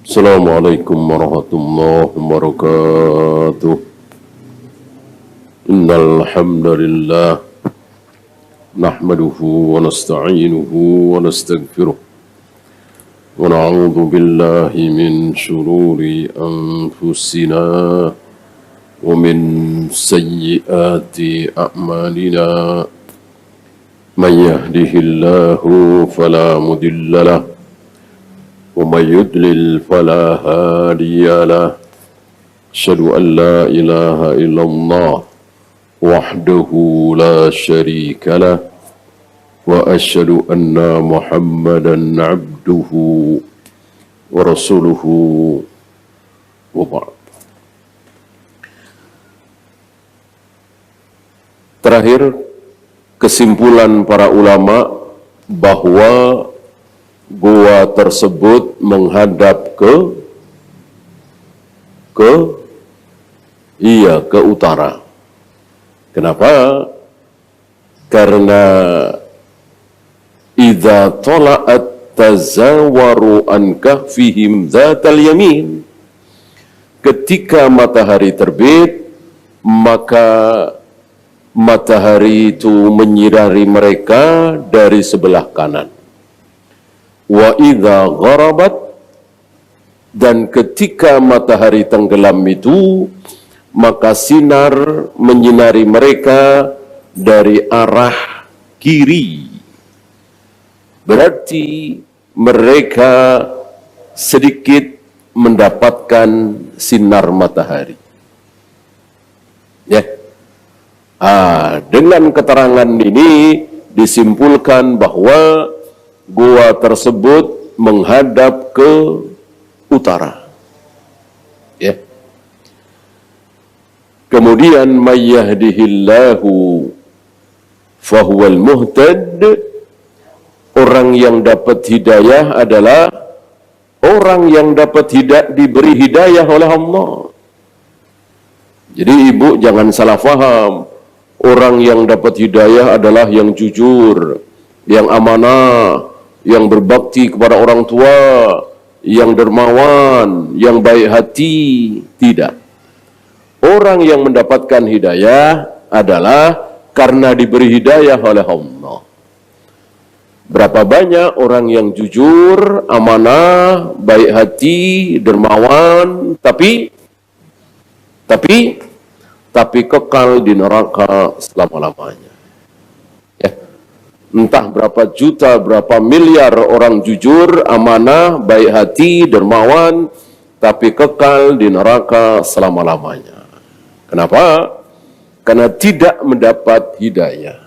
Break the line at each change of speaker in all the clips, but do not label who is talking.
Assalamualaikum warahmatullahi wabarakatuh. Innal hamdalillah nahmaduhu wa nasta'inuhu wa nastaghfiruh wa na'udzu billahi min shururi anfusina wa min sayyiati a'malina. Man yahdihillahu fala mudilla lahu ومن يضلل فلا هادي له أشهد أن لا إله إلا الله وحده لا شريك له وأشهد أن محمدا عبده ورسوله وبعد. Terakhir, kesimpulan para ulama bahwa gua tersebut menghadap ke utara. Kenapa? Karena idza tala'at tazawaru an kahfihim dzatal yamin. Ketika matahari terbit, maka matahari itu menyinari mereka dari sebelah kanan. Wa idza gharabat, dan ketika matahari tenggelam itu, maka sinar menyinari mereka dari arah kiri. Berarti mereka sedikit mendapatkan sinar matahari. Ya. Dengan keterangan ini disimpulkan bahwa gua tersebut menghadap ke utara. Ya. Kemudian mayyahdihillahu fahuwal muhtad. Orang yang dapat hidayah adalah orang yang dapat diberi hidayah oleh Allah. Jadi ibu jangan salah faham. Orang yang dapat hidayah adalah yang jujur, yang amanah, yang berbakti kepada orang tua, yang dermawan, yang baik hati. Tidak. Orang yang mendapatkan hidayah adalah karena diberi hidayah oleh Allah. Berapa banyak orang yang jujur, amanah, baik hati, dermawan, tapi kekal di neraka selama-lamanya. Entah berapa juta, berapa miliar orang jujur, amanah, baik hati, dermawan, tapi kekal di neraka selama-lamanya. Kenapa? Karena tidak mendapat hidayah.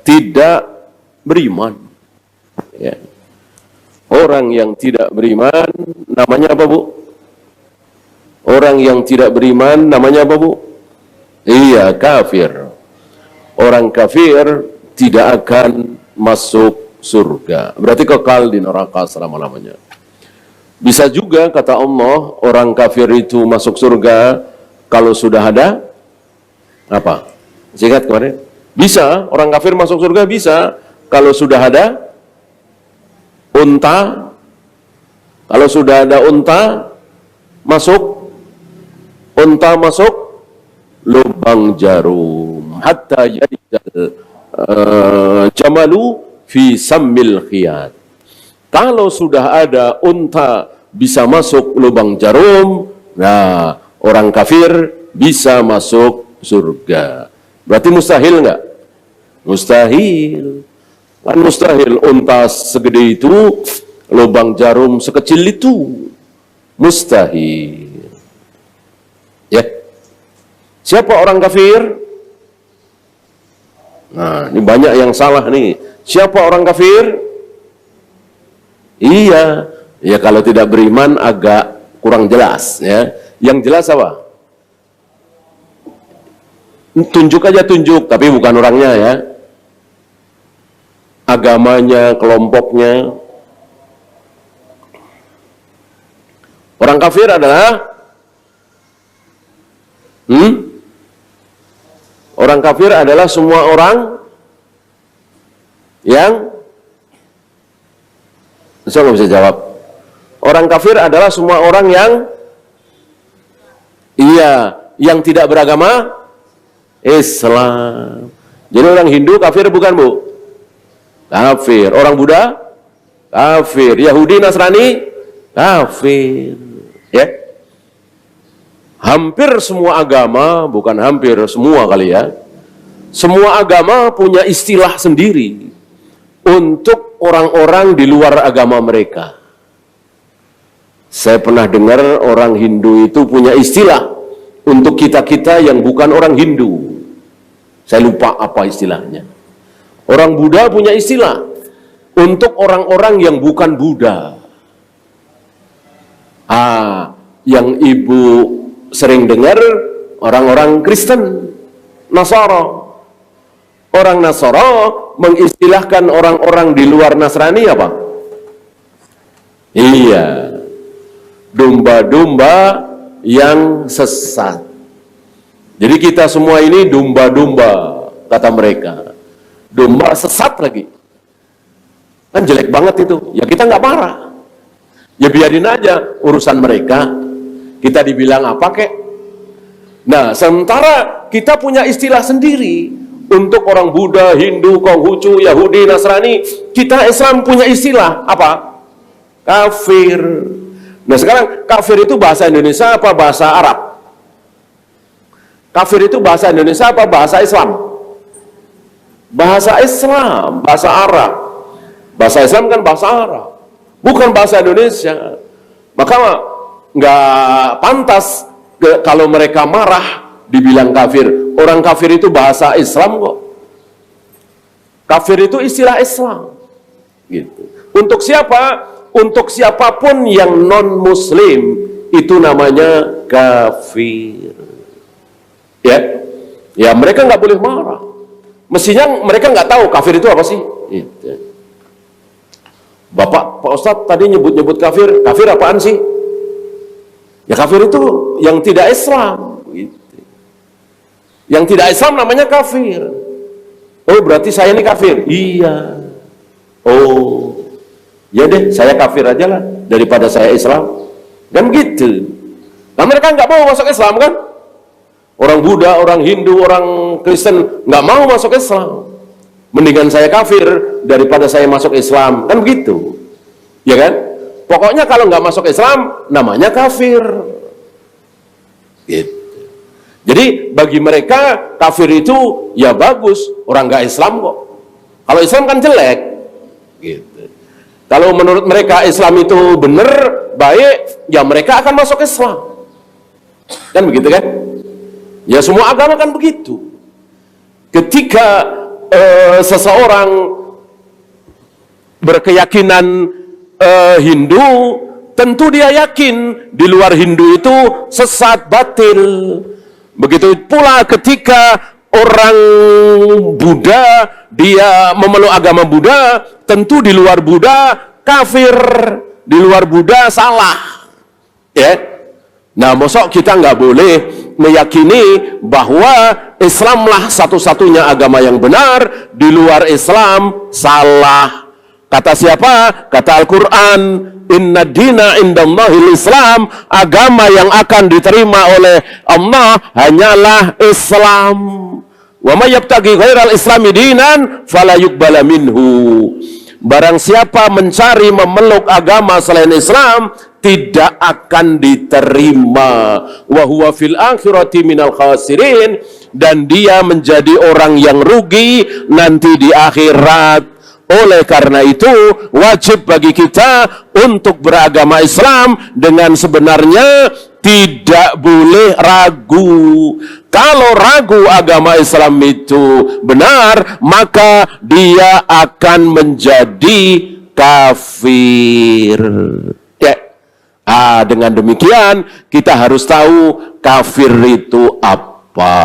Tidak beriman. Ya. Orang yang tidak beriman, namanya apa, Bu? Orang yang tidak beriman, namanya apa, Bu? Iya, kafir. Orang kafir tidak akan masuk surga. Berarti kekal di neraka selama-lamanya. Bisa juga kata Allah, orang kafir itu masuk surga kalau sudah ada apa? Ingat kemarin? Bisa, orang kafir masuk surga bisa kalau sudah ada unta. Kalau sudah ada unta masuk lubang jarum. Hatta yajal jamalu fi sammil khiyat. Kalau sudah ada unta bisa masuk lubang jarum, nah orang kafir bisa masuk surga. Berarti mustahil enggak? Mustahil. Kan mustahil unta segede itu, lubang jarum sekecil itu. Mustahil. Ya. Siapa orang kafir? Nah, ini banyak yang salah nih. Siapa orang kafir? Iya, ya kalau tidak beriman agak kurang jelas ya. Yang jelas apa? Tunjuk aja tunjuk, tapi bukan orangnya ya. Agamanya, kelompoknya. Orang kafir adalah orang kafir adalah semua orang yang Saya nggak bisa jawab. Orang kafir adalah semua orang yang tidak beragama Islam. Jadi orang Hindu kafir bukan, Bu? Kafir. Orang Buddha kafir. Yahudi, Nasrani kafir. Ya. Hampir semua agama, bukan hampir semua kali ya. Semua agama punya istilah sendiri untuk orang-orang di luar agama mereka. Saya pernah dengar orang Hindu itu punya istilah untuk kita-kita yang bukan orang Hindu. Saya lupa apa istilahnya. Orang Buddha punya istilah untuk orang-orang yang bukan Buddha. Yang ibu sering dengar orang-orang Kristen, Nasara. Orang Nasara mengistilahkan orang-orang di luar Nasrani apa? Iya, domba-domba yang sesat. Jadi kita semua ini domba-domba, kata mereka. Domba sesat lagi. Kan jelek banget itu. Ya kita nggak marah. Ya biarin aja urusan mereka. Kita dibilang apa kek? Nah, sementara kita punya istilah sendiri untuk orang Buddha, Hindu, Konghucu, Yahudi, Nasrani. Kita Islam punya istilah apa? Kafir. Nah sekarang kafir itu bahasa Indonesia apa bahasa Arab? Kafir itu bahasa Indonesia apa bahasa Islam? Bahasa Islam, bahasa Arab. Bahasa Islam kan bahasa Arab, bukan bahasa Indonesia. Maka nggak pantas kalau mereka marah dibilang kafir. Orang kafir itu bahasa Islam kok. Kafir itu istilah Islam. Gitu. Untuk siapa? Untuk siapapun yang non-Muslim itu namanya kafir. Ya mereka nggak boleh marah. Mestinya mereka nggak tahu kafir itu apa sih. Gitu. Pak Ustadz tadi nyebut kafir. Kafir apaan sih? Ya kafir itu yang tidak Islam. Gitu. Yang tidak Islam namanya kafir. Oh berarti saya ini kafir? Iya. Oh ya deh, saya kafir aja lah daripada saya Islam. Dan begitu. Nah mereka nggak mau masuk Islam kan? Orang Buddha, orang Hindu, orang Kristen nggak mau masuk Islam. Mendingan saya kafir daripada saya masuk Islam. Kan begitu. Ya kan? Pokoknya kalau nggak masuk Islam namanya kafir. Gitu. Jadi bagi mereka kafir itu ya bagus, orang nggak Islam kok. Kalau Islam kan jelek. Gitu. Kalau menurut mereka Islam itu benar, baik, ya mereka akan masuk Islam. Kan begitu kan? Ya semua agama kan begitu. Ketika seseorang berkeyakinan Hindu, tentu dia yakin di luar Hindu itu sesat, batil. Begitu pula ketika orang Buddha, dia memeluk agama Buddha, tentu di luar Buddha kafir, di luar Buddha salah. Ya. Nah, mosok kita nggak boleh meyakini bahwa Islamlah satu-satunya agama yang benar, di luar Islam salah. Kata siapa? Kata Al-Quran, inna dina indallahil Islam, agama yang akan diterima oleh Allah hanyalah Islam. Wa may yabtaghi ghairal islami dinan fala yuqbala minhu. Barang siapa mencari memeluk agama selain Islam, tidak akan diterima. Wa huwa fil akhirati minal khasirin, dan dia menjadi orang yang rugi nanti di akhirat. Oleh karena itu wajib bagi kita untuk beragama Islam dengan sebenarnya, tidak boleh ragu. Kalau ragu agama Islam itu benar, maka dia akan menjadi kafir. Ya. Dengan demikian kita harus tahu kafir itu apa.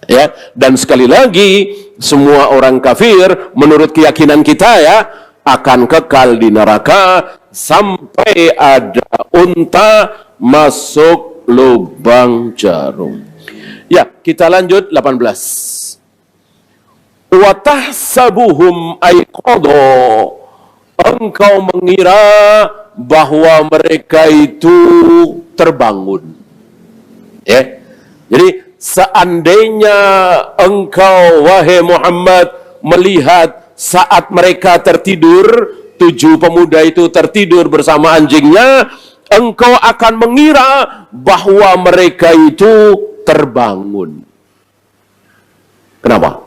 Ya, dan sekali lagi semua orang kafir menurut keyakinan kita ya akan kekal di neraka sampai ada unta masuk lubang jarum. Ya, kita lanjut 18. Wa tahsabuhum ayqadha engkau mengira bahwa mereka itu terbangun. Ya. Jadi seandainya engkau wahai Muhammad melihat saat mereka tertidur, 7 pemuda itu tertidur bersama anjingnya, engkau akan mengira bahwa mereka itu terbangun. Kenapa?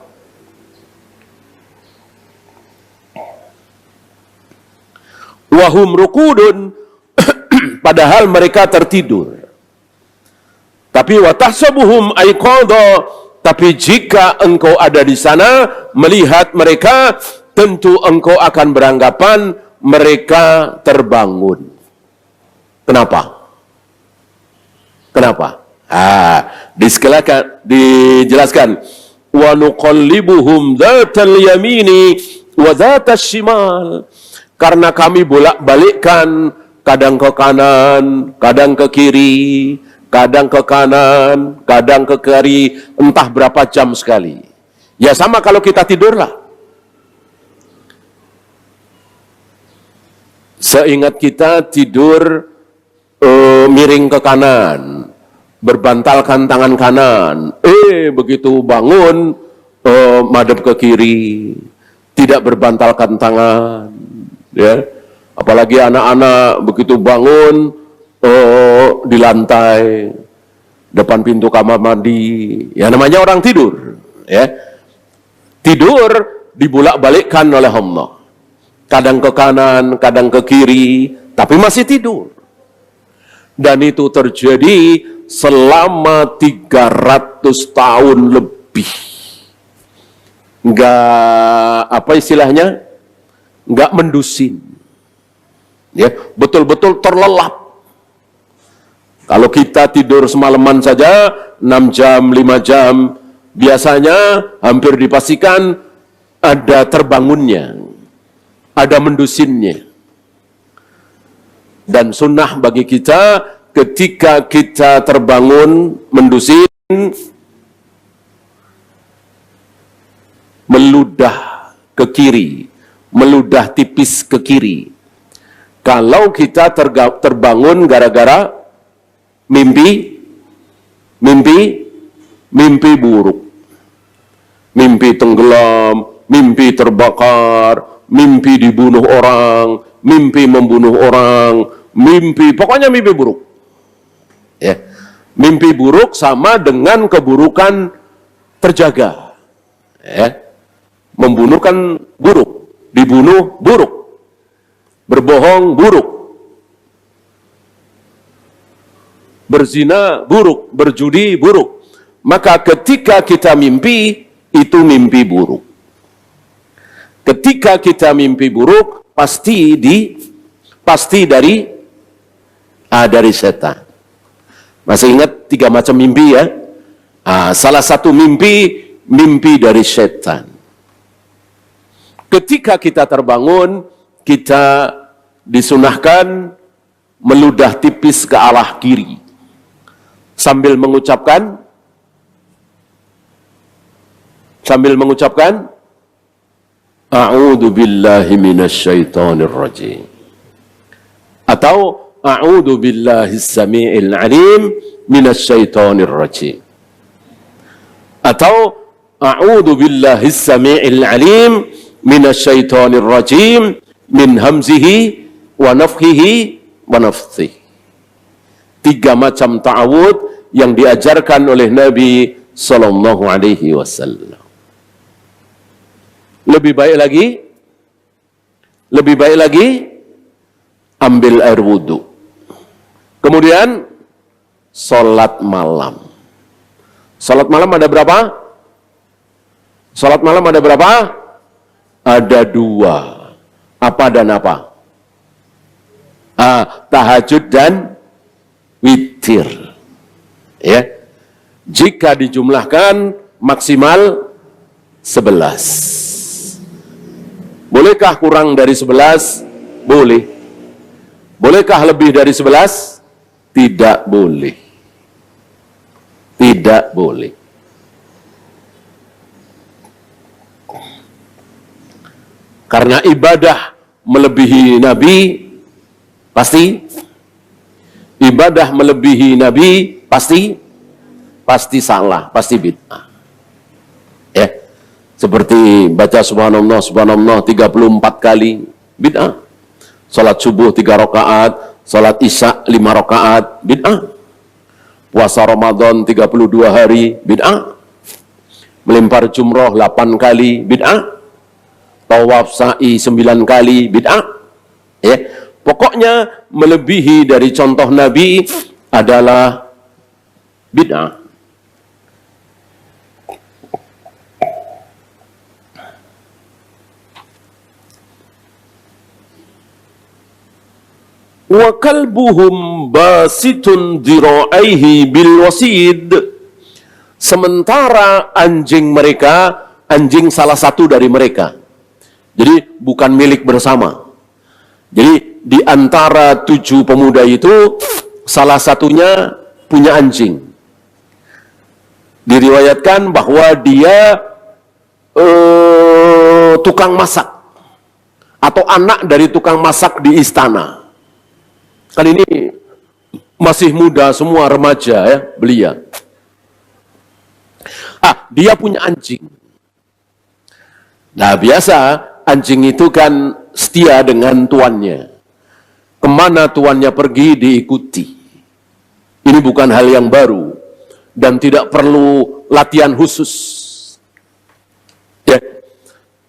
Wahum rukudun, padahal mereka tertidur. Tapi watahsabuhum aiqadha, tapi jika engkau ada di sana melihat mereka, tentu engkau akan beranggapan mereka terbangun. Kenapa? Kenapa? Dijelaskan. Wa nuqallibuhum dzatal yamini wa dzatas shimal. Karena kami bolak-balikkan, kadang ke kanan, kadang ke kiri, kadang ke kanan, kadang ke kiri, entah berapa jam sekali. Ya sama kalau kita tidurlah. Seingat kita tidur miring ke kanan, berbantalkan tangan kanan. Begitu bangun madep ke kiri, tidak berbantalkan tangan. Ya, apalagi anak-anak begitu bangun di lantai depan pintu kamar mandi, ya namanya orang tidur. Ya, tidur dibolak-balikkan oleh Allah, kadang ke kanan, kadang ke kiri, tapi masih tidur. Dan itu terjadi selama 300 tahun lebih. Enggak, apa istilahnya? Enggak mendusin. Ya, betul-betul terlelap. Kalau kita tidur semalaman saja 6 jam, 5 jam, biasanya hampir dipastikan ada terbangunnya, ada mendusinnya. Dan sunnah bagi kita ketika kita terbangun mendusin, meludah ke kiri, meludah tipis ke kiri. Kalau kita terbangun gara-gara mimpi buruk, mimpi tenggelam, mimpi terbakar, mimpi dibunuh orang, mimpi membunuh orang, pokoknya mimpi buruk. Ya. Mimpi buruk sama dengan keburukan terjaga. Ya. Membunuh kan buruk, dibunuh buruk, berbohong buruk, berzina buruk, berjudi buruk. Maka ketika kita mimpi, itu mimpi buruk. Ketika kita mimpi buruk, pasti dari setan. Masih ingat 3 macam mimpi ya? Salah satu mimpi dari setan. Ketika kita terbangun, kita disunahkan meludah tipis ke arah kiri sambil mengucapkan a'udzu billahi minasyaitonir rajim, atau a'udzu billahis samii'il 'alim minasyaitonir rajim, atau a'udzu billahis samii'il 'alim minasyaitonir rajim min hamzihi wa nafthihi wa nafthihi. 3 macam ta'awud yang diajarkan oleh Nabi sallallahu alaihi wasallam. Lebih baik lagi ambil air wudhu. Kemudian salat malam. Salat malam ada berapa? Salat malam ada berapa? Ada 2. Apa dan apa? Tahajud dan witir. Ya. Jika dijumlahkan maksimal 11. Bolehkah kurang dari 11? Boleh. Bolehkah lebih dari 11? Tidak boleh. Tidak boleh. Karena ibadah melebihi Nabi, pasti. Ibadah melebihi Nabi, pasti salah, pasti bid'ah. Ya, seperti baca subhanallah, subhanallah 34 kali, bid'ah. Salat subuh 3 rakaat, salat isya 5 rakaat, bid'ah. Puasa Ramadan 32 hari, bid'ah. Melempar jumroh 8 kali, bid'ah. Tawaf sa'i 9 kali, bid'ah. Ya, pokoknya melebihi dari contoh Nabi adalah bid'ah. Wa kalbuhum basitun dira'aihi bil wasid. Sementara anjing mereka, anjing salah satu dari mereka. Jadi bukan milik bersama. Jadi di antara 7 pemuda itu, salah satunya punya anjing. Diriwayatkan bahwa dia tukang masak. Atau anak dari tukang masak di istana. Kali ini masih muda semua, remaja ya, belia. Dia punya anjing. Nah, biasa anjing itu kan setia dengan tuannya. Kemana tuannya pergi diikuti. Ini bukan hal yang baru dan tidak perlu latihan khusus. Ya.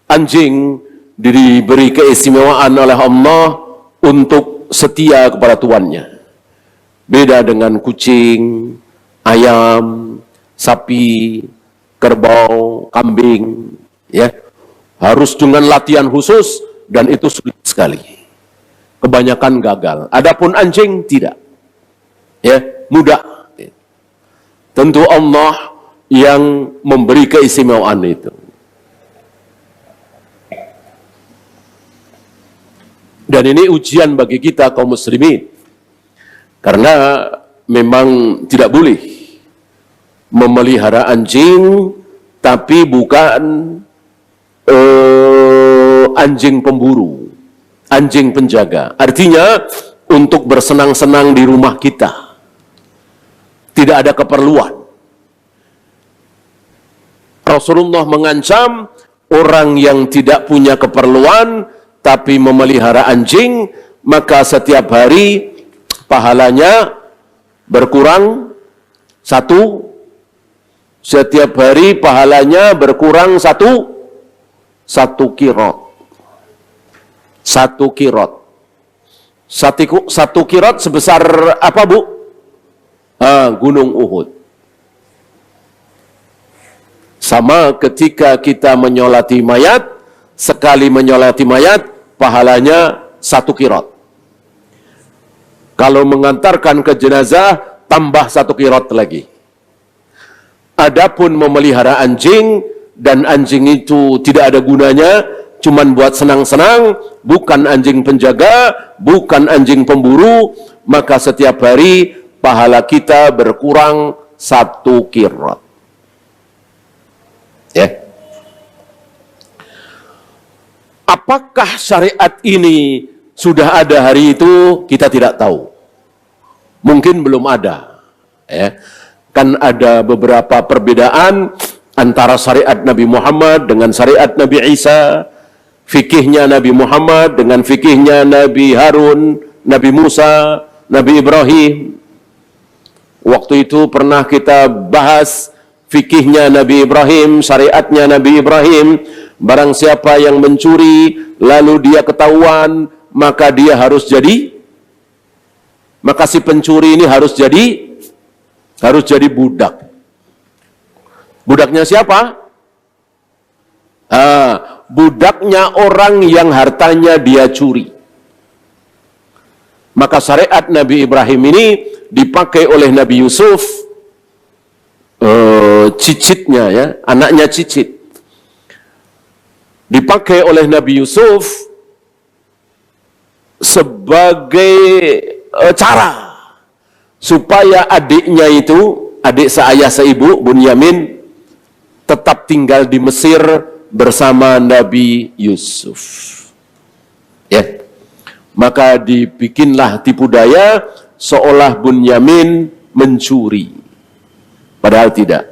Anjing diberi keistimewaan oleh Allah untuk setia kepada tuannya. Beda dengan kucing, ayam, sapi, kerbau, kambing, ya. Harus dengan latihan khusus dan itu sulit sekali. Kebanyakan gagal. Adapun anjing tidak. Ya, mudah. Tentu Allah yang memberi keistimewaan itu. Dan ini ujian bagi kita kaum muslimin. Karena memang tidak boleh memelihara anjing, tapi bukan anjing pemburu, anjing penjaga. Artinya untuk bersenang-senang di rumah kita. Tidak ada keperluan. Rasulullah mengancam orang yang tidak punya keperluan tapi memelihara anjing, maka setiap hari pahalanya berkurang 1. Setiap hari pahalanya berkurang 1 kirot. 1 kirot. 1 kirot sebesar apa, Bu? Gunung Uhud. Sama ketika kita menyolati mayat, sekali menyolati mayat, pahalanya 1 kirot. Kalau mengantarkan ke jenazah, tambah 1 kirot lagi. Adapun memelihara anjing, dan anjing itu tidak ada gunanya, cuman buat senang-senang, bukan anjing penjaga, bukan anjing pemburu, maka setiap hari pahala kita berkurang 1 kirot. Ya. Apakah syariat ini sudah ada hari itu? Kita tidak tahu. Mungkin belum ada. Ya. Kan ada beberapa perbedaan antara syariat Nabi Muhammad dengan syariat Nabi Isa, fikihnya Nabi Muhammad dengan fikihnya Nabi Harun, Nabi Musa, Nabi Ibrahim. Waktu itu pernah kita bahas fikihnya Nabi Ibrahim, syariatnya Nabi Ibrahim. Barang siapa yang mencuri, lalu dia ketahuan, maka dia harus jadi, maka si pencuri ini harus jadi budak. Budaknya siapa? Budaknya orang yang hartanya dia curi. Maka syariat Nabi Ibrahim ini dipakai oleh Nabi Yusuf, cicitnya ya, anaknya cicit. Dipakai oleh Nabi Yusuf sebagai cara supaya adiknya itu, adik seayah seibu, Bunyamin, tetap tinggal di Mesir bersama Nabi Yusuf. Ya. Maka dibikinlah tipu daya seolah Bunyamin mencuri. Padahal tidak.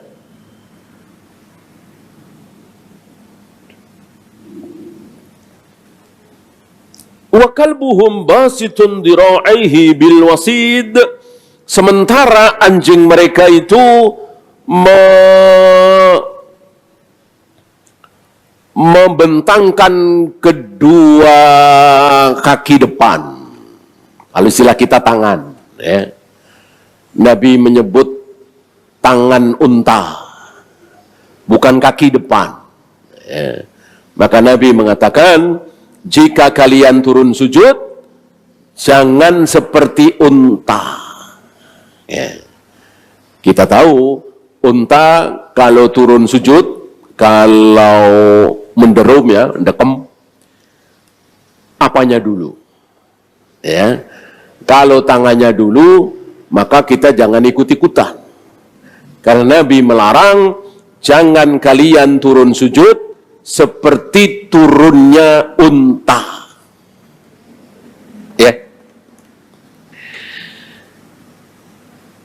Wa kalbuhum basitun dira'aihi bil wasid. Sementara anjing mereka itu membentangkan kedua kaki depan. Kalau istilah kita tangan. Ya. Nabi menyebut tangan unta, bukan kaki depan. Ya. Maka Nabi mengatakan, jika kalian turun sujud, jangan seperti unta. Ya. Kita tahu, unta kalau turun sujud, kalau menderum ya, dekem, apanya dulu? Ya. Kalau tangannya dulu, maka kita jangan ikut-ikutan. Karena Nabi melarang, jangan kalian turun sujud seperti turunnya unta. Ya.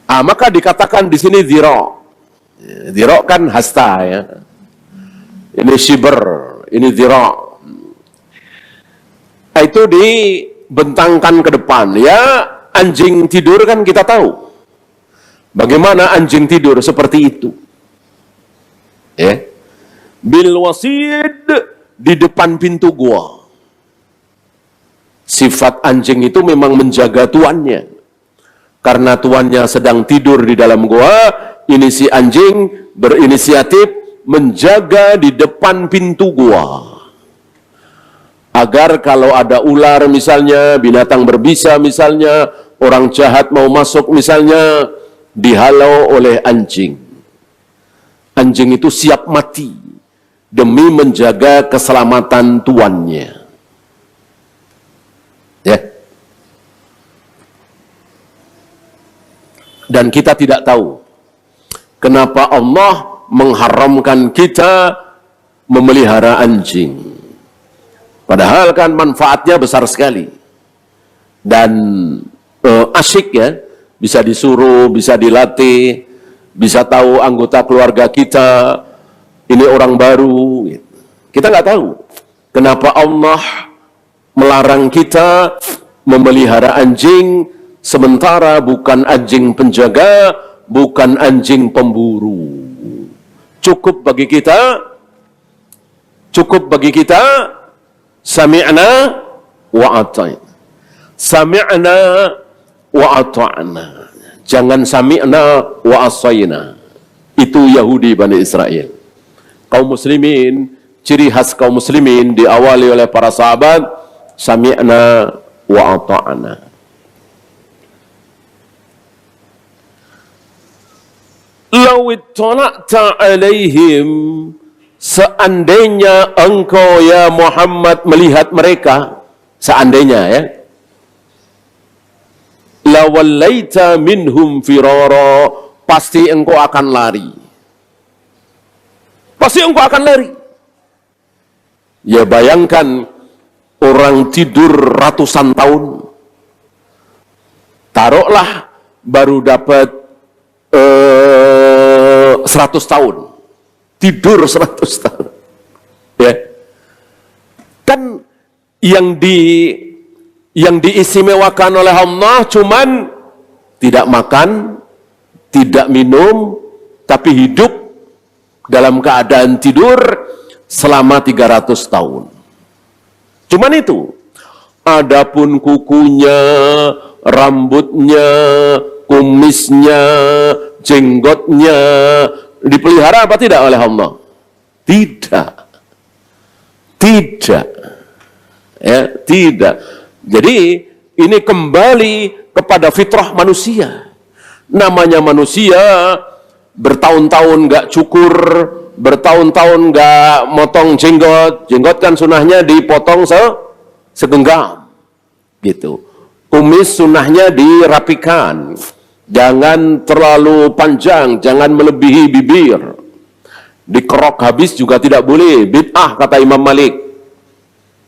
Maka dikatakan di sini dhira. Dhira kan hasta ya. Ini shibr, ini dhira. Itu dibentangkan ke depan. Ya, anjing tidur kan kita tahu. Bagaimana anjing tidur seperti itu. Ya. Bil wasid, di depan pintu gua. Sifat anjing itu memang menjaga tuannya. Karena tuannya sedang tidur di dalam gua, ini si anjing berinisiatif menjaga di depan pintu gua. Agar kalau ada ular misalnya, binatang berbisa misalnya, orang jahat mau masuk misalnya, dihalau oleh anjing. Anjing itu siap mati demi menjaga keselamatan tuannya. Ya. Dan kita tidak tahu kenapa Allah mengharamkan kita memelihara anjing. Padahal kan manfaatnya besar sekali. Dan asyik ya, bisa disuruh, bisa dilatih, bisa tahu anggota keluarga kita, ini orang baru. Kita nggak tahu kenapa Allah melarang kita memelihara anjing, sementara bukan anjing penjaga, bukan anjing pemburu. Cukup bagi kita, sami'na wa ata'na. Sami'na wa ata'na. Jangan sami'na wa asayna. Itu Yahudi Bani Israel. Kaum muslimin, ciri khas kaum muslimin diawali oleh para sahabat, sami'na wa ata'na. Law ittala'ta alaihim, seandainya engkau ya Muhammad melihat mereka, seandainya ya, lawallaita minhum firara, pasti engkau akan lari. Pasti engkau akan lari. Ya bayangkan orang tidur ratusan tahun. Taruhlah baru dapat 100 tahun. Tidur 100 tahun. Ya. Kan yang diistimewakan oleh Allah cuman tidak makan, tidak minum, tapi hidup dalam keadaan tidur selama 300 tahun. Cuman itu. Adapun kukunya, rambutnya, kumisnya, jenggotnya dipelihara apa tidak oleh Allah? Tidak. Tidak. Ya, tidak. Jadi ini kembali kepada fitrah manusia. Namanya manusia bertahun-tahun nggak cukur, bertahun-tahun nggak motong jenggot. Jenggot kan sunahnya dipotong segenggam, gitu. Kumis sunahnya dirapikan, jangan terlalu panjang, jangan melebihi bibir. Dikerok habis juga tidak boleh, bid'ah kata Imam Malik.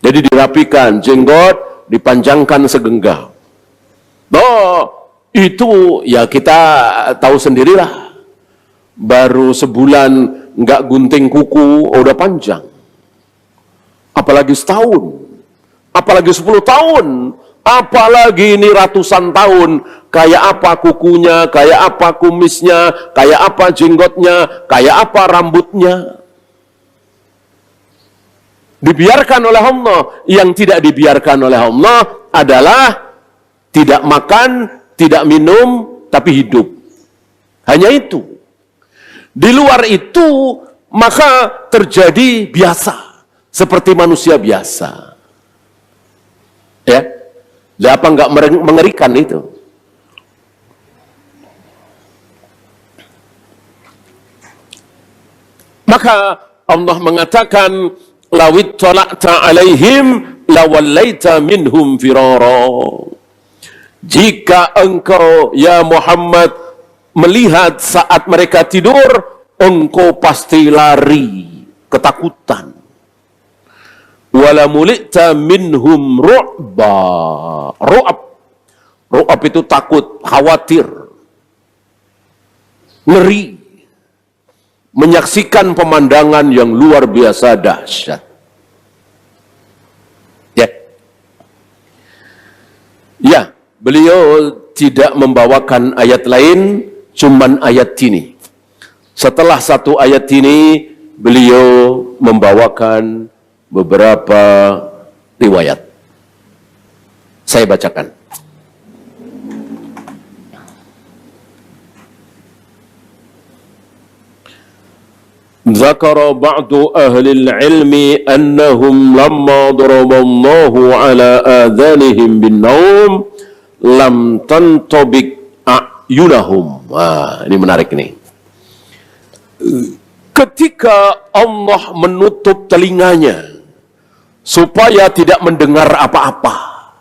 Jadi dirapikan, jenggot dipanjangkan segenggam. Oh, itu ya kita tahu sendirilah. Baru sebulan nggak gunting kuku, udah panjang. Apalagi setahun, apalagi 10 tahun, apalagi ini ratusan tahun. Kayak apa kukunya, kayak apa kumisnya, kayak apa jenggotnya, kayak apa rambutnya. Dibiarkan oleh Allah. Yang tidak dibiarkan oleh Allah adalah tidak makan, tidak minum, tapi hidup. Hanya itu. Di luar itu, maka terjadi biasa. Seperti manusia biasa. Ya. Apa enggak mengerikan itu? Maka Allah mengatakan, lawit tala'ta alaihim lawallaita minhum firara. Jika engkau ya Muhammad melihat saat mereka tidur, engkau pasti lari ketakutan. Wala mulita minhum ru'ba. Ru'ab itu takut, khawatir, ngeri, menyaksikan pemandangan yang luar biasa dahsyat. Ya, beliau tidak membawakan ayat lain, cuman ayat ini. Setelah satu ayat ini, beliau membawakan beberapa riwayat. Saya bacakan. ذكر بعض أهل العلم أنهم لما ضرب الله على آذانهم بالنوم لم تنطبق أعينهم. Ini menarik nih. Ketika Allah menutup telinganya supaya tidak mendengar apa-apa.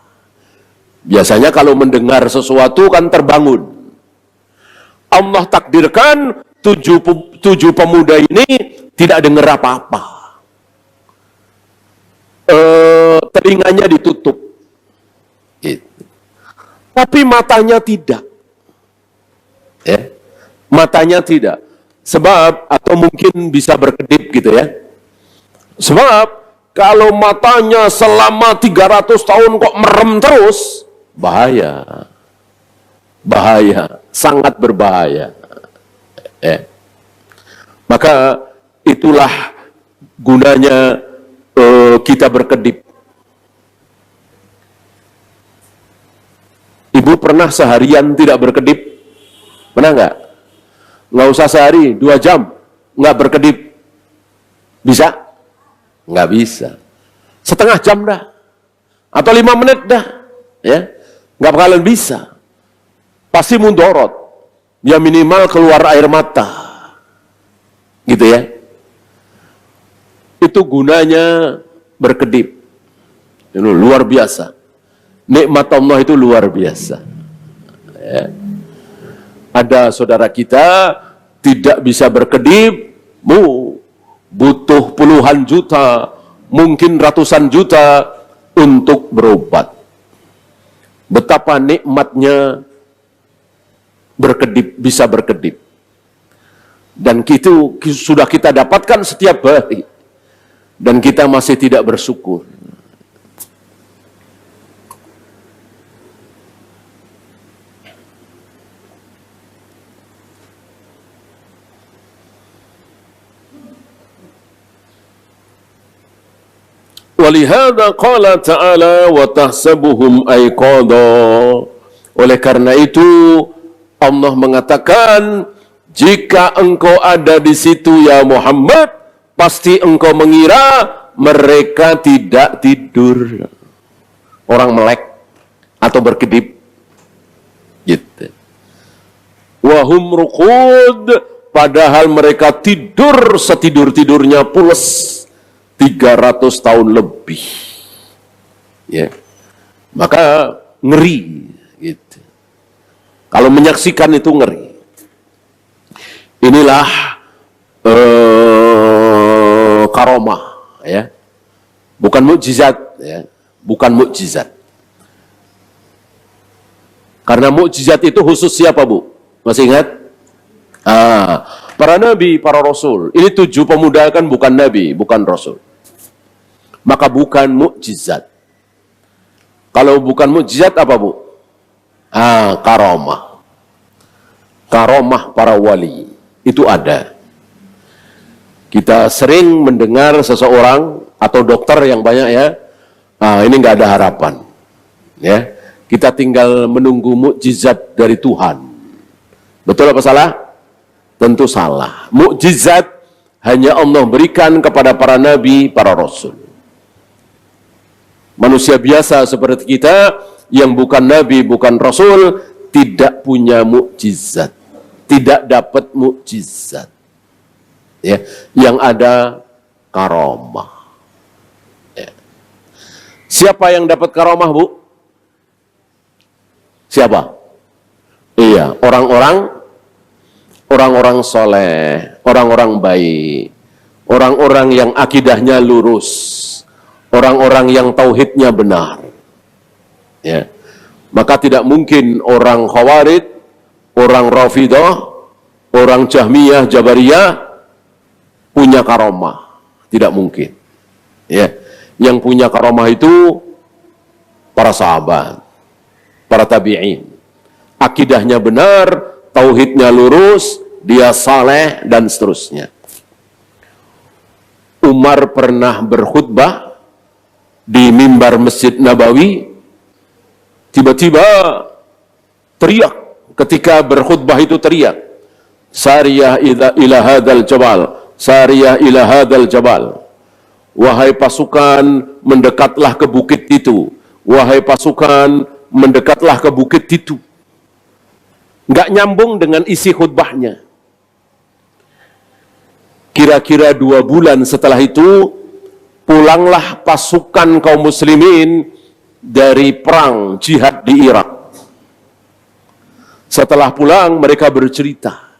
Biasanya kalau mendengar sesuatu kan terbangun. Allah takdirkan tujuh pemuda ini tidak dengar apa-apa. Telinganya ditutup. Gitu. Tapi matanya tidak. Ya. Matanya tidak. Sebab, atau mungkin bisa berkedip gitu ya. Sebab, kalau matanya selama 300 tahun kok merem terus, bahaya. Bahaya. Sangat berbahaya. Maka itulah gunanya kita berkedip. Ibu pernah seharian tidak berkedip? Pernah nggak? Nggak usah sehari, 2 jam nggak berkedip. Bisa? Nggak bisa. Setengah jam dah, atau 5 menit dah, ya nggak bakalan bisa. Pasti mundorot. Ya minimal keluar air mata. Gitu ya. Itu gunanya berkedip. Itu luar biasa. Nikmat Allah itu luar biasa. Ya. Ada saudara kita tidak bisa berkedip, butuh puluhan juta, mungkin ratusan juta untuk berobat. Betapa nikmatnya berkedip, bisa berkedip. Dan itu sudah kita dapatkan setiap hari. Dan kita masih tidak bersyukur. Walihada qala ta'ala wa tahsabuhum aiqadha. Oleh karena itu Allah mengatakan, jika engkau ada di situ ya Muhammad, pasti engkau mengira mereka tidak tidur. Orang melek atau berkedip. Gitu. Wahum ruqud, padahal mereka tidur setidur-tidurnya pules 300 tahun lebih. Ya. Maka ngeri gitu. Kalau menyaksikan itu ngeri. Inilah karomah, ya, bukan mukjizat. ya, bukan mukjizat. Karena mukjizat itu khusus siapa, Bu? Masih ingat? Para nabi, para rasul. Ini 7 pemuda kan bukan nabi, bukan rasul. Maka bukan mukjizat. Kalau bukan mukjizat apa, Bu? Karomah. Karomah para wali. Itu ada. Kita sering mendengar seseorang atau dokter yang banyak ya, ini nggak ada harapan. Ya, kita tinggal menunggu mukjizat dari Tuhan. Betul apa salah? Tentu salah. Mukjizat hanya Allah berikan kepada para nabi, para rasul. Manusia biasa seperti kita yang bukan nabi, bukan rasul, tidak punya mukjizat, tidak dapat mukjizat. Ya, yang ada karomah. Ya. Siapa yang dapat karomah, Bu? Siapa? Iya, orang-orang soleh, orang-orang baik, orang-orang yang akidahnya lurus, orang-orang yang tauhidnya benar. Ya. Maka tidak mungkin orang Khawarij, orang Rafidah, orang Jahmiyah, Jabariyah punya karomah. Tidak mungkin. Ya. Yang punya karomah itu para sahabat, para tabi'in. Akidahnya benar, tauhidnya lurus, dia saleh, dan seterusnya. Umar pernah berkhutbah di mimbar Masjid Nabawi, tiba-tiba teriak, ketika berkhutbah itu teriak, Sariyah ila hadal jabal, Sariyah ila hadal jabal. Wahai pasukan, mendekatlah ke bukit itu. Wahai pasukan, mendekatlah ke bukit itu. Nggak nyambung dengan isi khutbahnya. Kira-kira 2 bulan setelah itu, pulanglah pasukan kaum muslimin dari perang jihad di Irak. Setelah pulang, mereka bercerita,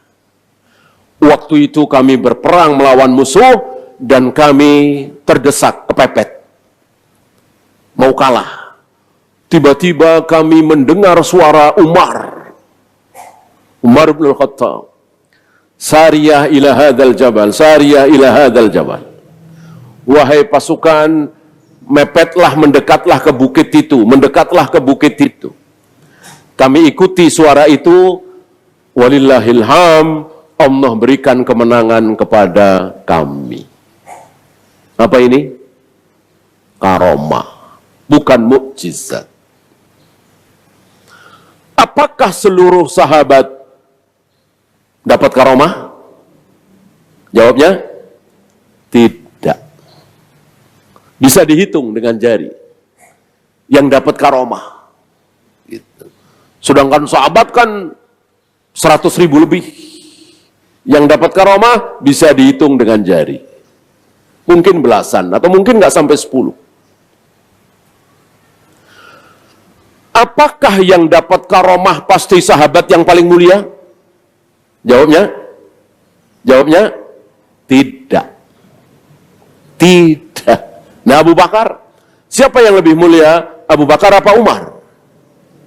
waktu itu kami berperang melawan musuh, dan kami terdesak, kepepet, mau kalah. Tiba-tiba kami mendengar suara Umar bin Al-Khattab, Sariyah ila hadal jabal, Sariyah ila hadal jabal. Wahai pasukan, mepetlah, mendekatlah ke bukit itu, mendekatlah ke bukit itu. Kami ikuti suara itu, walillahilham, Allah berikan kemenangan kepada kami. Apa ini? Karomah, bukan mukjizat. Apakah seluruh sahabat dapat karomah? Jawabnya, tidak. Bisa dihitung dengan jari yang dapat karomah. Gitu. Sedangkan sahabat kan 100.000 lebih. Yang dapat karomah bisa dihitung dengan jari. Mungkin belasan, atau mungkin nggak sampai 10. Apakah yang dapat karomah pasti sahabat yang paling mulia? Jawabnya? Jawabnya, tidak. Tidak. Nah, Abu Bakar, siapa yang lebih mulia? Abu Bakar apa Umar?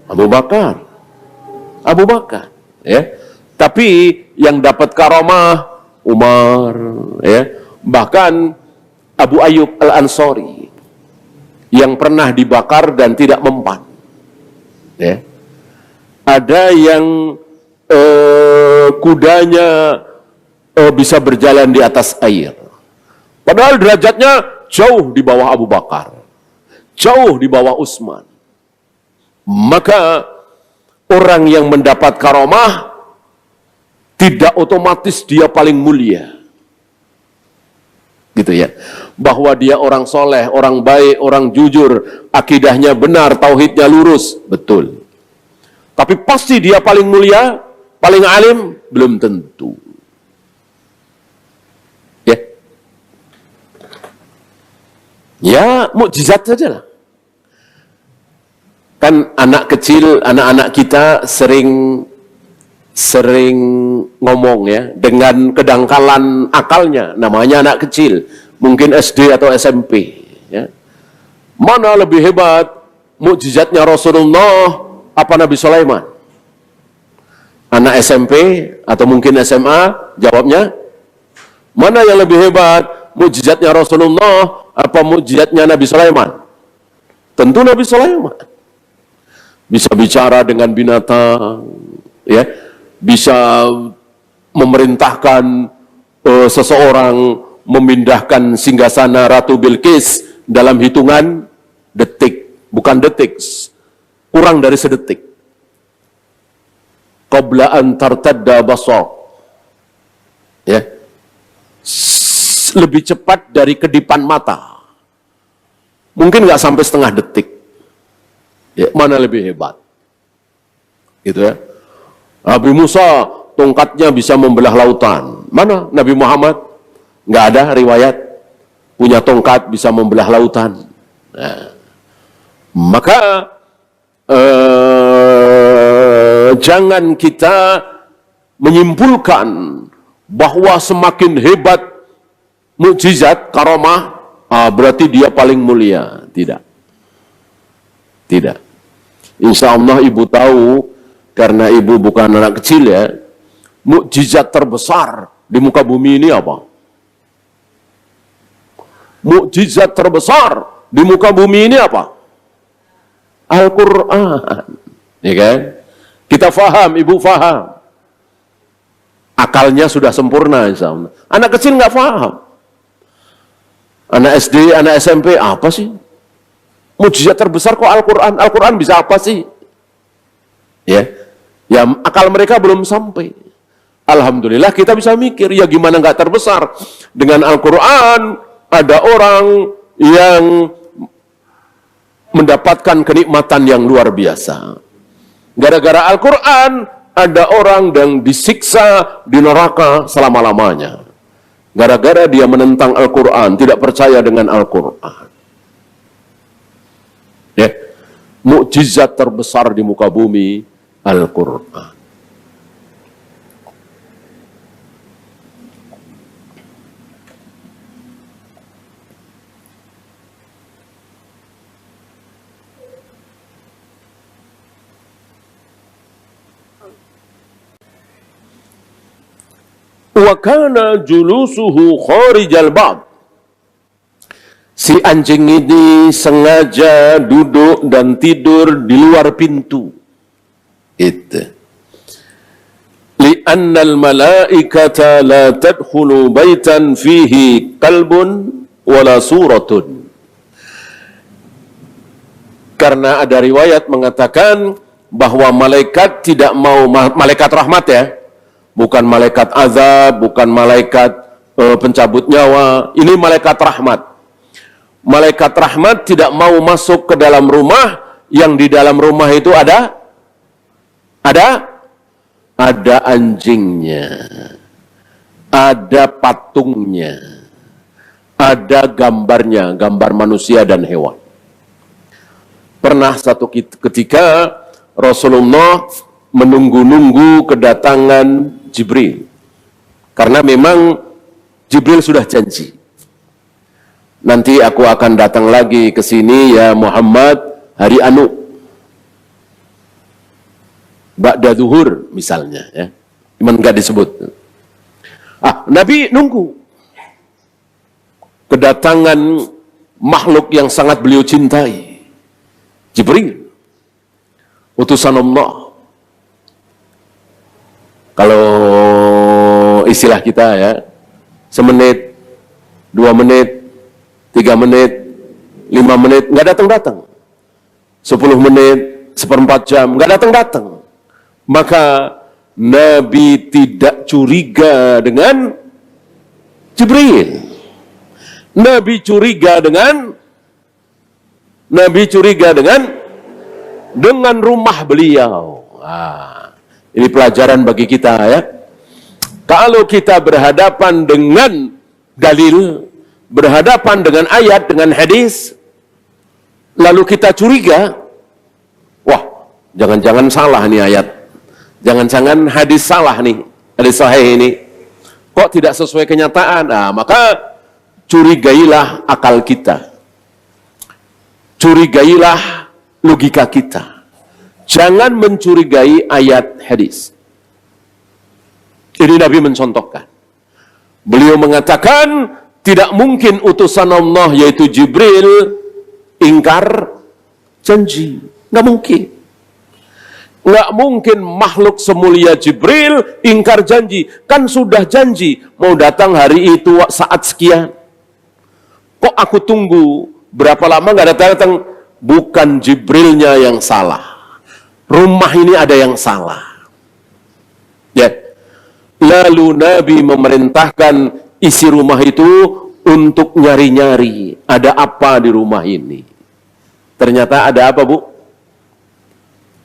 Abu Bakar. Abu Bakar. Ya. Tapi yang dapat karomah Umar, ya. Bahkan Abu Ayyub Al-Ansari yang pernah dibakar dan tidak mempan. Ya. Ada yang kudanya bisa berjalan di atas air. Padahal derajatnya jauh di bawah Abu Bakar, jauh di bawah Utsman. Maka orang yang mendapat karomah tidak otomatis dia paling mulia. Gitu ya. Bahwa dia orang soleh, orang baik, orang jujur, akidahnya benar, tauhidnya lurus, betul. Tapi pasti dia paling mulia, paling alim, belum tentu. Ya. Ya, mukjizat saja lah. Kan anak kecil, anak-anak kita sering ngomong ya, dengan kedangkalan akalnya, namanya anak kecil, mungkin SD atau SMP. Ya. Mana lebih hebat mukjizatnya Rasulullah apa Nabi Sulaiman? Anak SMP atau mungkin SMA jawabnya, mana yang lebih hebat mukjizatnya Rasulullah apa mukjizatnya Nabi Sulaiman? Tentu Nabi Sulaiman. Bisa bicara dengan binatang, ya, bisa memerintahkan seseorang memindahkan singgasana Ratu Bilqis dalam hitungan detik, bukan detik, kurang dari sedetik. Qabla an tartadda basar, ya, lebih cepat dari kedipan mata, mungkin nggak sampai setengah detik. Ya, mana lebih hebat, gitu ya. Nabi Musa tongkatnya bisa membelah lautan, mana Nabi Muhammad? Nggak ada riwayat punya tongkat bisa membelah lautan. Nah, maka jangan kita menyimpulkan bahwa semakin hebat mukjizat karamah berarti dia paling mulia. Tidak. Tidak. Insya Allah ibu tahu, karena ibu bukan anak kecil ya, mukjizat terbesar di muka bumi ini apa? Mukjizat terbesar di muka bumi ini apa? Al-Quran. Ya kan? Kita faham, ibu faham. Akalnya sudah sempurna insya Allah. Anak kecil nggak faham. Anak SD, anak SMP, apa sih? Mukjizat terbesar kok Al-Quran. Al-Quran bisa apa sih? Ya, akal mereka belum sampai. Alhamdulillah kita bisa mikir, ya gimana nggak terbesar? Dengan Al-Quran ada orang yang mendapatkan kenikmatan yang luar biasa. Gara-gara Al-Quran, ada orang yang disiksa di neraka selama-lamanya. Gara-gara dia menentang Al-Quran, tidak percaya dengan Al-Quran. Ya, mukjizat terbesar di muka bumi, Al-Quran. Wa kana julusuhu kharijal bab. Si anjing ini sengaja duduk dan tidur di luar pintu. Itu. Li'annal malaikata la tadkhulu baitan fihi kalbun wala suratun. Karena ada riwayat mengatakan bahwa malaikat tidak mau, malaikat rahmat ya, bukan malaikat azab, bukan malaikat pencabut nyawa. Ini malaikat rahmat. Malaikat rahmat tidak mau masuk ke dalam rumah yang di dalam rumah itu ada anjingnya, ada patungnya, ada gambarnya, gambar manusia dan hewan. Pernah satu ketika Rasulullah menunggu-nunggu kedatangan Jibril, karena memang Jibril sudah janji, nanti aku akan datang lagi ke sini ya Muhammad hari anu, ba'da zuhur misalnya ya, cuman nggak disebut. Nabi nunggu kedatangan makhluk yang sangat beliau cintai, Jibril, utusan Allah. Kalau istilah kita ya, semenit, 2 menit, 3 menit, 5 menit, nggak datang-datang. 10 menit, 1/4 jam, nggak datang-datang. Maka Nabi tidak curiga dengan Jibril. Nabi curiga dengan rumah beliau. Ini pelajaran bagi kita ya. Kalau kita berhadapan dengan dalil, berhadapan dengan ayat, dengan hadis, lalu kita curiga, wah, jangan-jangan salah nih ayat, jangan-jangan hadis salah nih, hadis sahih ini, kok tidak sesuai kenyataan? Maka curigailah akal kita. curigailah logika kita. Jangan mencurigai ayat hadis. Ini Nabi mencontohkan. Beliau mengatakan, tidak mungkin utusan Allah yaitu Jibril ingkar janji. Nggak mungkin. Nggak mungkin makhluk semulia Jibril ingkar janji. Kan sudah janji mau datang hari itu saat sekian. Kok aku tunggu berapa lama nggak datang-datang? Bukan Jibrilnya yang salah. Rumah ini ada yang salah. Ya. Lalu Nabi memerintahkan isi rumah itu untuk nyari-nyari. Ada apa di rumah ini? Ternyata ada apa, Bu?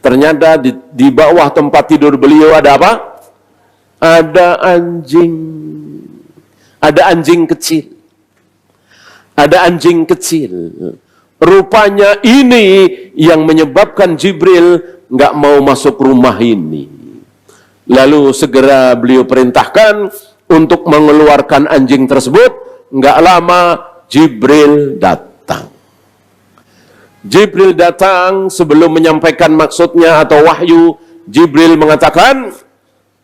Ternyata di bawah tempat tidur beliau ada apa? Ada anjing. Ada anjing kecil. Ada anjing kecil. Rupanya ini yang menyebabkan Jibril nggak mau masuk rumah ini. Lalu segera beliau perintahkan untuk mengeluarkan anjing tersebut. Nggak lama Jibril datang. Jibril datang sebelum menyampaikan maksudnya atau wahyu. Jibril mengatakan,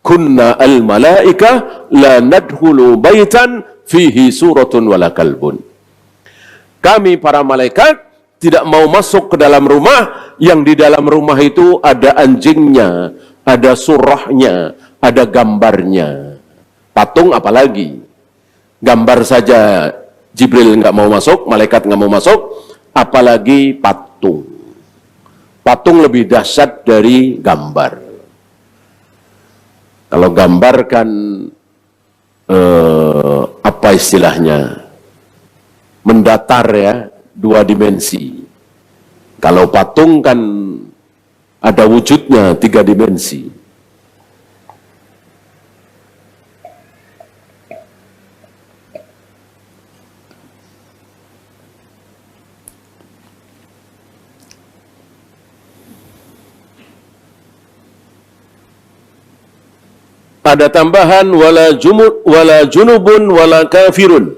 kunna al-malaika la nadkhulu baitan fihi suratun wala kalbun. Kami para malaikat tidak mau masuk ke dalam rumah yang di dalam rumah itu ada anjingnya, ada surahnya, ada gambarnya. Patung apalagi? Gambar saja Jibril nggak mau masuk, malaikat nggak mau masuk, apalagi patung. Patung lebih dahsyat dari gambar. Kalau gambar kan apa istilahnya? Mendatar ya, 2 dimensi. Kalau patung kan ada wujudnya 3 dimensi. Ada tambahan wala junubun wala kafirun.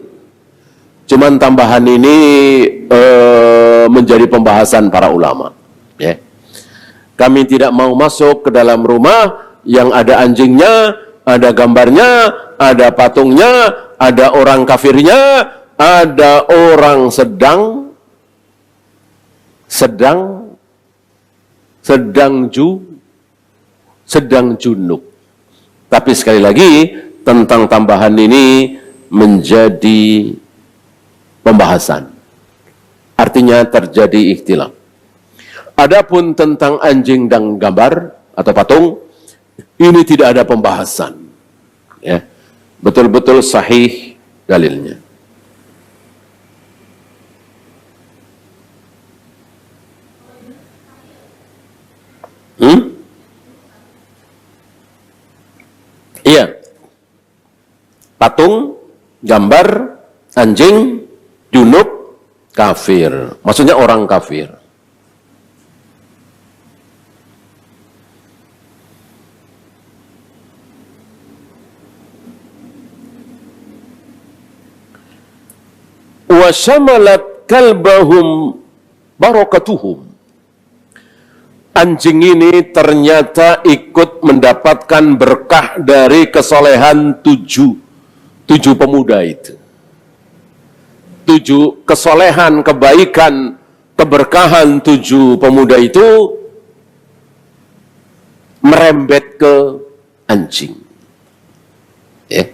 Cuman tambahan ini menjadi pembahasan para ulama. Ya. Kami tidak mau masuk ke dalam rumah yang ada anjingnya, ada gambarnya, ada patungnya, ada orang kafirnya, ada orang sedang junub. Tapi sekali lagi tentang tambahan ini menjadi pembahasan. Artinya terjadi ikhtilaf. Adapun tentang anjing dan gambar atau patung, ini tidak ada pembahasan. Ya. Betul-betul sahih dalilnya. Iya. Patung, gambar, anjing, junub, kafir. Maksudnya orang kafir. Wa syamalat kalbahum barakatuhum. Anjing ini ternyata ikut mendapatkan berkah dari kesolehan tujuh pemuda itu. 7 kesolehan, kebaikan, keberkahan 7 pemuda itu merembet ke anjing. Ya.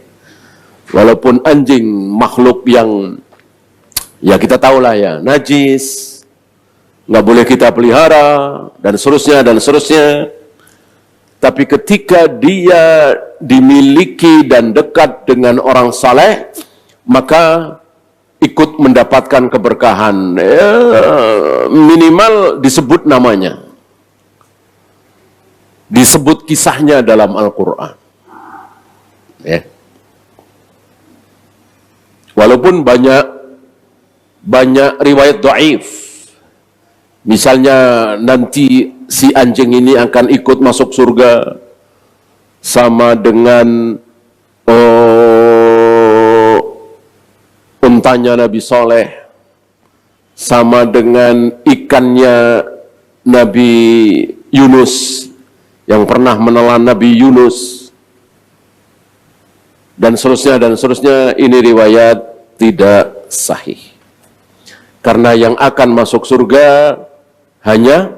Walaupun anjing makhluk yang ya kita tahulah ya, najis, nggak boleh kita pelihara, dan seterusnya. Tapi ketika dia dimiliki dan dekat dengan orang saleh, maka ikut mendapatkan keberkahan. Ya, minimal disebut namanya. Disebut kisahnya dalam Al-Quran. Ya. Walaupun banyak riwayat dhaif. Misalnya nanti si anjing ini akan ikut masuk surga sama dengan untanya Nabi Soleh, sama dengan ikannya Nabi Yunus yang pernah menelan Nabi Yunus, dan seterusnya, ini riwayat tidak sahih. Karena yang akan masuk surga hanya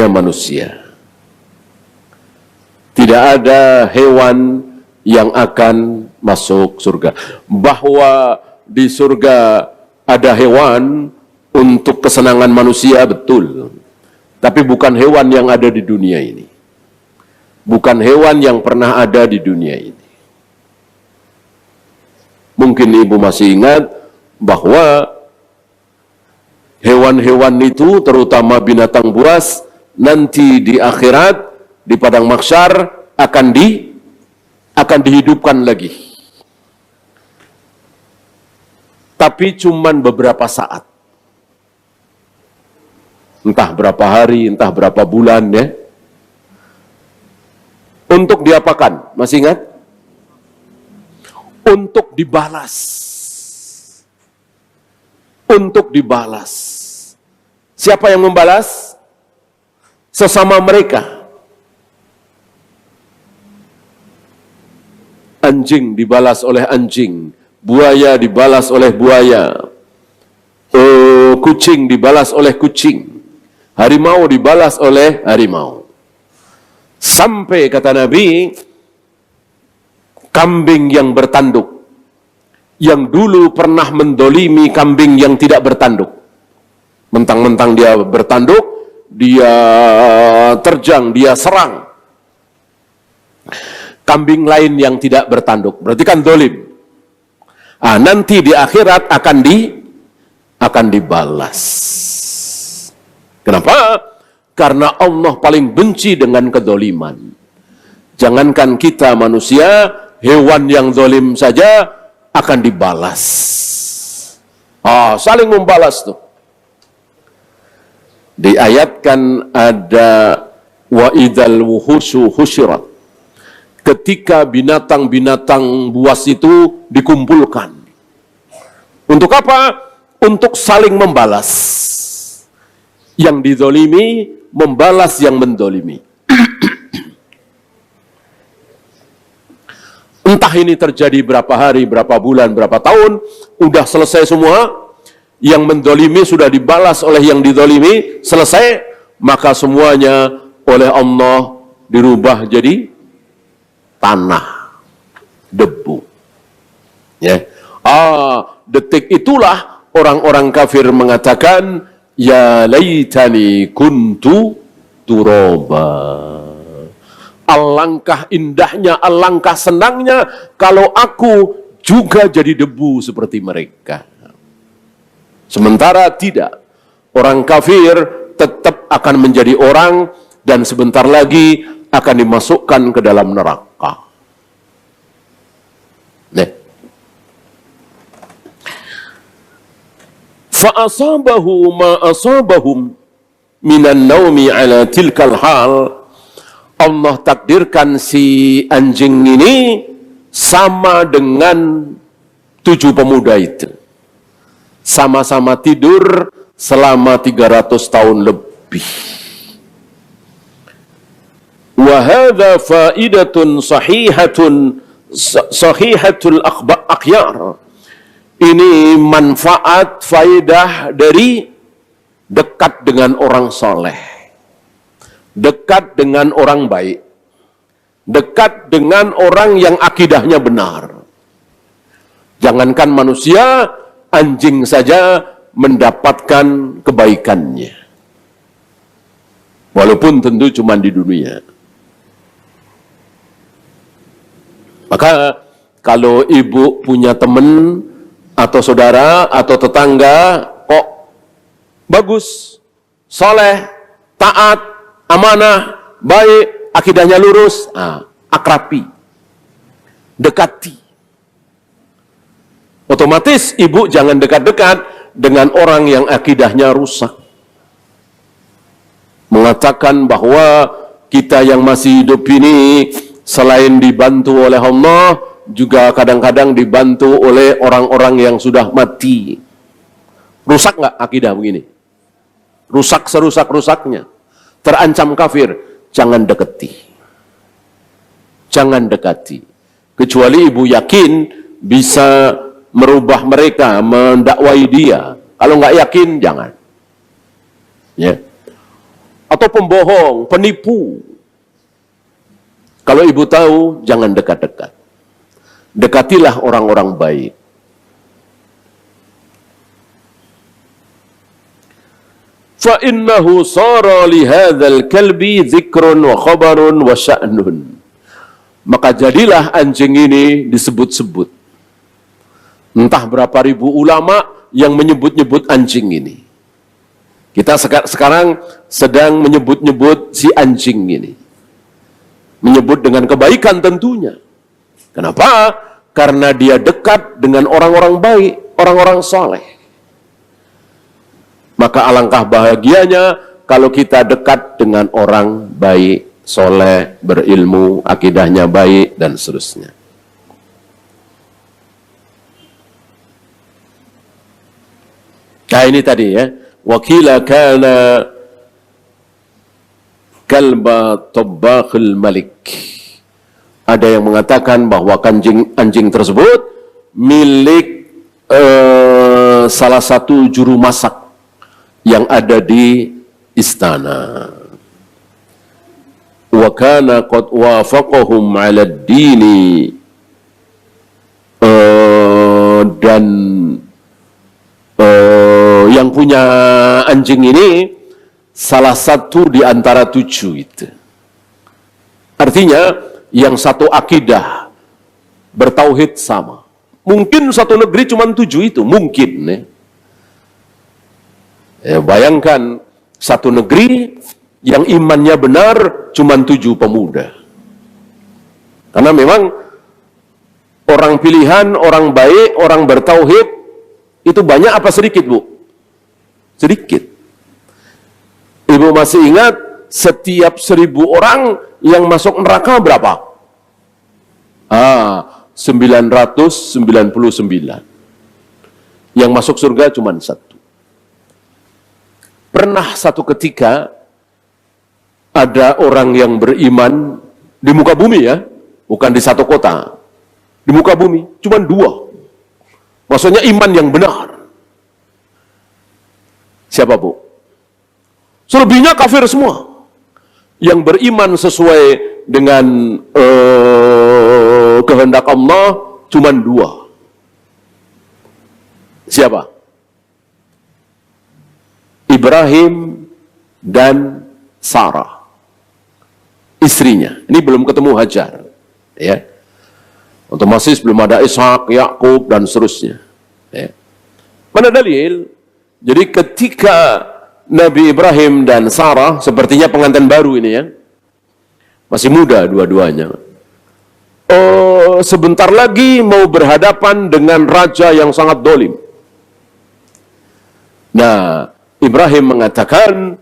manusia. Tidak ada hewan yang akan masuk surga. Bahwa di surga ada hewan untuk kesenangan manusia, betul. Tapi bukan hewan yang ada di dunia ini. Bukan hewan yang pernah ada di dunia ini. Mungkin ibu masih ingat bahwa hewan-hewan itu, terutama binatang buas, nanti di akhirat, di padang mahsyar akan dihidupkan lagi. Tapi cuman beberapa saat. Entah berapa hari, entah berapa bulan ya. Untuk diapakan? Masih ingat? Untuk dibalas. Untuk dibalas. Siapa yang membalas? Sesama mereka. Anjing dibalas oleh anjing, buaya dibalas oleh buaya, kucing dibalas oleh kucing, harimau dibalas oleh harimau. Sampai kata Nabi, kambing yang bertanduk, yang dulu pernah mendolimi kambing yang tidak bertanduk, mentang-mentang dia bertanduk, dia terjang, dia serang kambing lain yang tidak bertanduk, berarti kan dolim. Nanti di akhirat akan dibalas. Kenapa? Karena Allah paling benci dengan kedoliman. Jangankan kita manusia, hewan yang dolim saja akan dibalas. Saling membalas tuh. Diayatkan ada wa idzal wuhusyu husyirat. Ketika binatang-binatang buas itu dikumpulkan. Untuk apa? Untuk saling membalas. Yang dizolimi membalas yang mendolimi. Entah ini terjadi berapa hari, berapa bulan, berapa tahun, udah selesai semua, yang mendolimi sudah dibalas oleh yang didolimi, selesai, maka semuanya oleh Allah dirubah jadi tanah, debu. Ya. Detik itulah orang-orang kafir mengatakan, ya laitani kuntu turoba. Alangkah indahnya, alangkah senangnya kalau aku juga jadi debu seperti mereka. Sementara tidak. Orang kafir tetap akan menjadi orang dan sebentar lagi akan dimasukkan ke dalam neraka. Fa'asabahu ma asabahum minan naumi ala tilkal hal. Allah takdirkan si anjing ini sama dengan 7 pemuda itu. Sama-sama tidur selama 300 tahun lebih. Wa hadza faidatun sahihatul akhyar. Ini manfaat, faidah dari dekat dengan orang soleh, dekat dengan orang baik, dekat dengan orang yang akidahnya benar. Jangankan manusia, anjing saja mendapatkan kebaikannya. Walaupun tentu cuma di dunia. Maka kalau ibu punya teman atau saudara atau tetangga kok bagus, soleh, taat, amanah, baik, akidahnya lurus, akrabi, dekati. Otomatis ibu jangan dekat-dekat dengan orang yang akidahnya rusak. Mengatakan bahwa kita yang masih hidup ini selain dibantu oleh Allah, juga kadang-kadang dibantu oleh orang-orang yang sudah mati. Rusak nggak akidah begini? Rusak serusak-rusaknya. Terancam kafir. Jangan dekati. Jangan dekati. Kecuali ibu yakin bisa merubah mereka, mendakwai dia. Kalau nggak yakin, jangan. Ya. Atau pembohong, penipu. Kalau ibu tahu, jangan dekat-dekat. Dekatilah orang-orang baik. فَإِنَّهُ صَارَ لِهَذَا الْكَلْبِ ذِكْرٌ وَخَبَرٌ وَشَأْنٌ. Maka jadilah anjing ini disebut-sebut. Entah berapa ribu ulama yang menyebut-nyebut anjing ini. Kita sekarang sedang menyebut-nyebut si anjing ini. Menyebut dengan kebaikan tentunya. Kenapa? Karena dia dekat dengan orang-orang baik, orang-orang soleh. Maka alangkah bahagianya kalau kita dekat dengan orang baik, soleh, berilmu, akidahnya baik, dan seterusnya. Nah ini tadi ya. Wakila kana kalba tabbakhil malik. Ada yang mengatakan bahwa anjing tersebut milik salah satu juru masak yang ada di istana. Wa kana qad wafaqahum 'ala ad-dini, dan yang punya anjing ini salah satu di antara 7 itu. Artinya yang satu akidah bertauhid sama. Mungkin satu negeri cuma 7 itu, mungkin ya. Bayangkan satu negeri yang imannya benar cuma 7 pemuda. Karena memang orang pilihan, orang baik, orang bertauhid itu banyak apa sedikit, Bu? Sedikit. Ibu masih ingat setiap 1000 orang yang masuk neraka berapa? 999. Yang masuk surga cuma 1. Pernah satu ketika ada orang yang beriman di muka bumi ya, bukan di satu kota, di muka bumi, cuma 2. Maksudnya iman yang benar. Siapa, Bu? Selebihnya kafir semua. Yang beriman sesuai dengan kehendak Allah cuma 2. Siapa? Ibrahim dan Sarah, istrinya. Ini belum ketemu Hajar, ya. Otomatis belum ada Ishak, Yakub dan seterusnya. Ya. Mana dalil? Jadi ketika Nabi Ibrahim dan Sarah, sepertinya pengantin baru ini ya, masih muda dua-duanya. Sebentar lagi mau berhadapan dengan raja yang sangat dolim. Nah, Ibrahim mengatakan,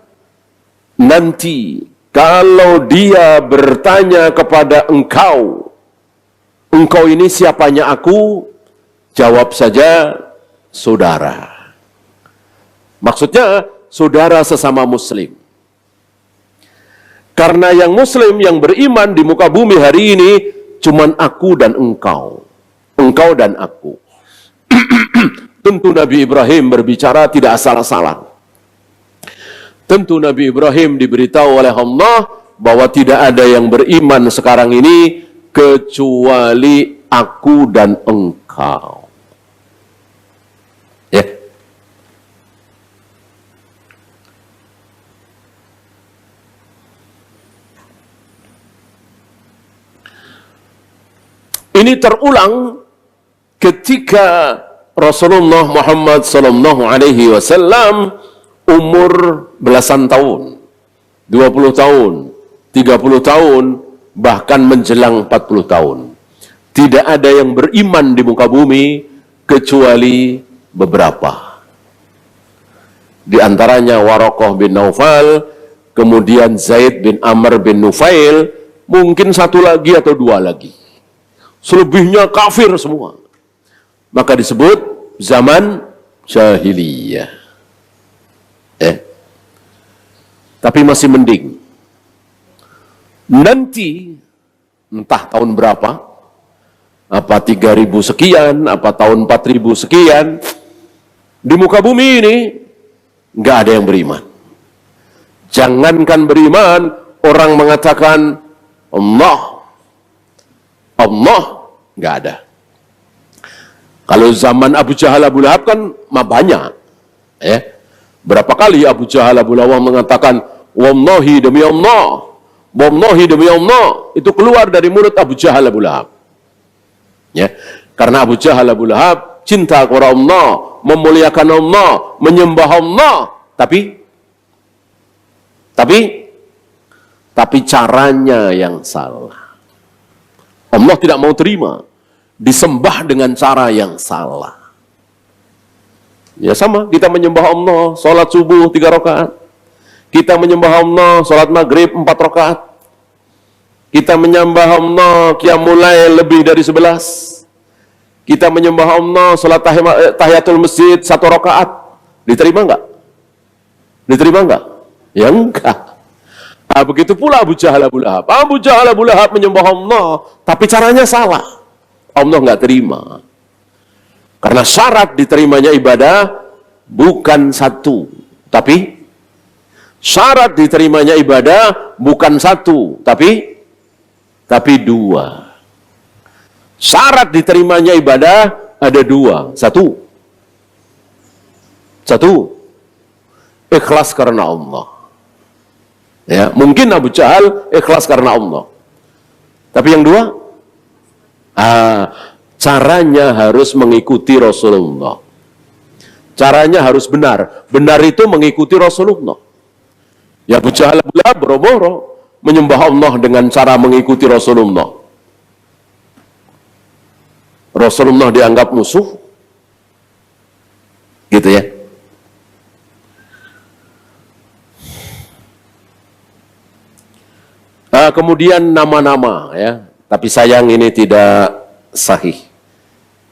nanti kalau dia bertanya kepada engkau, engkau ini siapanya aku? Jawab saja, saudara. Maksudnya, saudara sesama muslim. Karena yang muslim, yang beriman di muka bumi hari ini, cuman aku dan engkau. Engkau dan aku. Tentu Nabi Ibrahim berbicara tidak salah-salah. Tentu Nabi Ibrahim diberitahu oleh Allah bahwa tidak ada yang beriman sekarang ini kecuali aku dan engkau. Ya. Ini terulang ketika Rasulullah Muhammad SAW umur belasan tahun, 20 tahun, 30 tahun, bahkan menjelang 40 tahun. Tidak ada yang beriman di muka bumi kecuali beberapa. Di antaranya Waraqah bin Naufal, kemudian Zaid bin Amr bin Nufail, mungkin 1 lagi atau 2 lagi. Selebihnya kafir semua. Maka disebut zaman jahiliyah. Tapi masih mending. Nanti, entah tahun berapa, apa 3.000 sekian, apa tahun 4.000 sekian, di muka bumi ini, nggak ada yang beriman. Jangankan beriman, orang mengatakan, Allah, nggak ada. Kalau zaman Abu Jahal, Abu Lahab kan banyak. Berapa kali Abu Jahal, Abu Lahab mengatakan, wallahi demi Allah, wallahi demi Allah, itu keluar dari mulut Abu Jahal, Abu Lahab. Karena Abu Jahal, Abu Lahab cinta kepada Allah, memuliakan Allah, menyembah Allah, tapi caranya yang salah. Allah tidak mau terima disembah dengan cara yang salah. Ya sama, kita menyembah Allah, sholat subuh 3 rakaat. Kita menyembah Allah, sholat maghrib 4 rakaat. Kita menyembah Allah, qiyamul lail lebih dari 11. Kita menyembah Allah, sholat tahiyatul masjid 1 rakaat. Diterima enggak? Diterima enggak? Ya enggak. Begitu pula Abu Jahal, Abu Lahab. Abu Jahal, Abu Lahab menyembah Allah, tapi caranya salah. Allah enggak terima. Karena syarat diterimanya ibadah bukan 1, tapi syarat diterimanya ibadah bukan 1, tapi 2. Syarat diterimanya ibadah ada 2. Satu, ikhlas karena Allah. Ya, mungkin Abu Jahal ikhlas karena Allah. Tapi yang 2, caranya harus mengikuti Rasulullah. Caranya harus benar. Benar itu mengikuti Rasulullah. Ya Abu Jahal, Abu Lahab boro-boro menyembah Allah dengan cara mengikuti Rasulullah. Rasulullah dianggap musuh. Gitu ya. Kemudian nama-nama ya. Tapi sayang ini tidak sahih.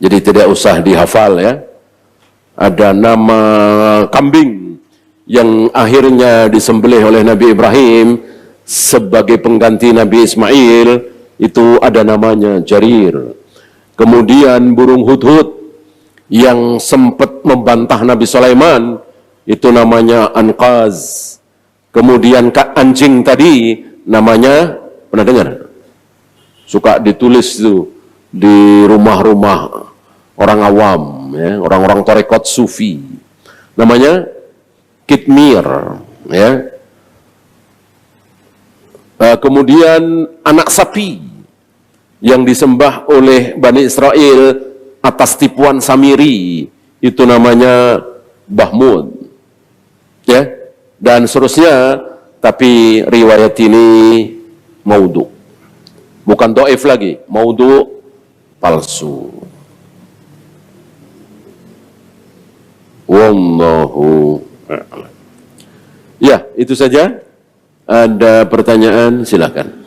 Jadi tidak usah dihafal ya. Ada nama kambing yang akhirnya disembelih oleh Nabi Ibrahim sebagai pengganti Nabi Ismail, itu ada namanya Jarir. Kemudian burung hudhud yang sempat membantah Nabi Sulaiman, itu namanya Anqaz. Kemudian anjing tadi namanya, pernah dengar? Suka ditulis itu di rumah-rumah orang awam, ya, orang-orang tarekat sufi. Namanya Kitmir, ya. Kemudian anak sapi yang disembah oleh Bani Israel atas tipuan Samiri, itu namanya Bahmud, ya, dan seterusnya. Tapi riwayat ini maudhu, bukan dhaif lagi, maudhu, palsu. Wallahu a'lam. Ya, itu saja. Ada pertanyaan, silakan.